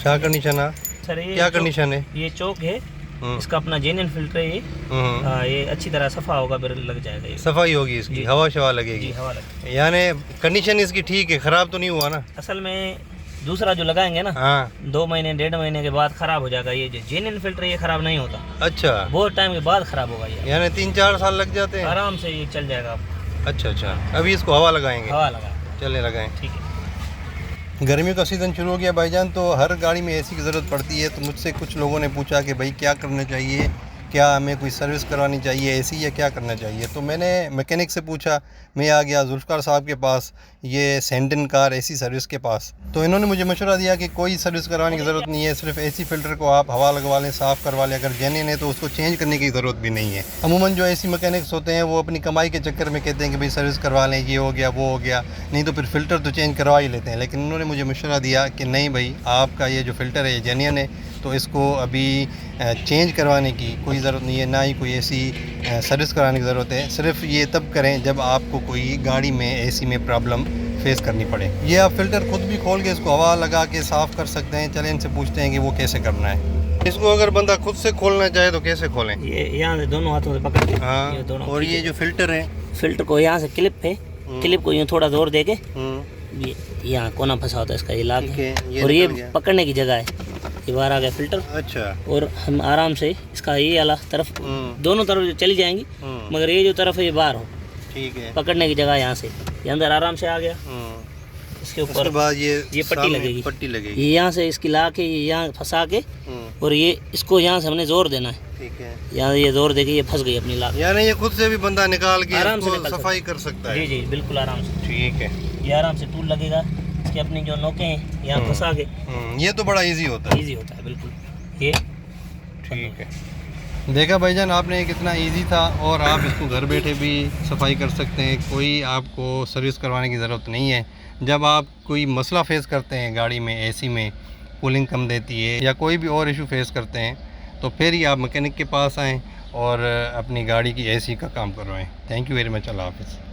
क्या कंडीशन है सर ये क्या कंडीशन है? ये चौक है, इसका अपना जेन्युइन फिल्टर है ये। ये अच्छी तरह सफा होगा, फिर लग जाएगा ये। सफाई होगी इसकी, हवा शवा लगेगी? जी, हवा लगेगी। यानी कंडीशन इसकी ठीक है, खराब तो नहीं हुआ ना? असल में दूसरा जो लगाएंगे ना, हाँ 2 महीने 1.5 महीने के बाद खराब हो जाएगा। ये जो जेन्युइन फिल्टर ये खराब नहीं होता, अच्छा, बहुत टाइम के बाद खराब होगा ये। यानी 3-4 साल लग जाते हैं? आराम से ये चल जाएगा आपको। अच्छा अच्छा, अभी इसको हवा लगाएंगे? हवा लगा, चले लगाएं। ठीक है। गर्मियों का सीज़न शुरू हो गया भाईजान, तो हर गाड़ी में एसी की ज़रूरत पड़ती है। तो मुझसे कुछ लोगों ने पूछा कि भाई क्या करना चाहिए, क्या हमें कोई सर्विस करवानी चाहिए एसी, या क्या करना चाहिए। तो मैंने मैकेनिक से पूछा, मैं आ गया जुल्फ़कार साहब के पास, ये सेंटन कार एसी सर्विस के पास। तो इन्होंने मुझे मशवरा दिया कि कोई सर्विस करवाने की ज़रूरत नहीं है, सिर्फ एसी फ़िल्टर को आप हवा लगवा लें, साफ़ करवा लें। अगर जेन्युइन है तो उसको चेंज करने की ज़रूरत भी नहीं है। अमूमन जो एसी मैकेनिक्स होते हैं वो अपनी कमाई के चक्कर में कहते हैं कि भाई सर्विस करवा लें, ये हो गया वो हो गया, नहीं तो फिर फ़िल्टर तो चेंज करवा ही लेते हैं। लेकिन इन्होंने मुझे मशवरा दिया कि नहीं भाई, आपका ये जो फ़िल्टर है ये जेन्युइन है, तो इसको अभी चेंज करवाने की कोई ज़रूरत नहीं है, ना ही कोई ऐसी सर्विस कराने की ज़रूरत है। सिर्फ ये तब करें जब आपको कोई गाड़ी में एसी में प्रॉब्लम फेस करनी पड़े। ये आप फ़िल्टर खुद भी खोल के इसको हवा लगा के साफ़ कर सकते हैं। चलें इनसे पूछते हैं कि वो कैसे करना है। इसको अगर बंदा खुद से खोलना चाहे तो कैसे खोलें? ये यहाँ से दोनों हाथों से पकड़ के, हाँ, ये दोनों। और ये जो फ़िल्टर है, फिल्टर को यहाँ से क्लिप पे, क्लिप को यूँ थोड़ा जोर दे के, ठीक ये यहाँ कोना फंसा होता है इसका, ये लाभ है। है, और ये निकल गया। पकड़ने की जगह है, ये बाहर आ गया फिल्टर। अच्छा, और हम आराम से इसका ये वाला तरफ, दोनों तरफ चली जाएंगी, मगर ये जो तरफ है ये बाहर हो, ठीक है। पकड़ने की जगह यहाँ से, ये अंदर आराम से आ गया। इसके उसके ऊपर बाद ये पट्टी सामने लगेगी, पट्टी लगेगी, ये यहाँ से इसकी ला के ये यहाँ फंसा के, और ये इसको यहाँ से हमने जोर देना है। ठीक है। यहाँ ये जोर देके ये फंस गई अपनी लाक। यानी ये खुद से भी बंदा निकाल के आराम से इसको निकाल सफाई कर सकता है? जी जी, बिल्कुल आराम से। ठीक है। ये आराम से टूल लगेगा, इसकी अपनी जो नोकें हैं यहाँ फंसा के, ये तो बड़ा इजी होता है। इजी होता है बिल्कुल ये। ठीक है, देखा भाईजान आपने, कितना इजी था, और आप इसको घर बैठे भी सफाई कर सकते हैं। कोई आपको सर्विस करवाने की ज़रूरत नहीं है। जब आप कोई मसला फेस करते हैं गाड़ी में, एसी में कूलिंग कम देती है या कोई भी और इशू फेस करते हैं, तो फिर ही आप मैकेनिक के पास आएँ और अपनी गाड़ी की एसी का काम करवाएं। थैंक यू वेरी मच, अल्लाह हाफ़िज़।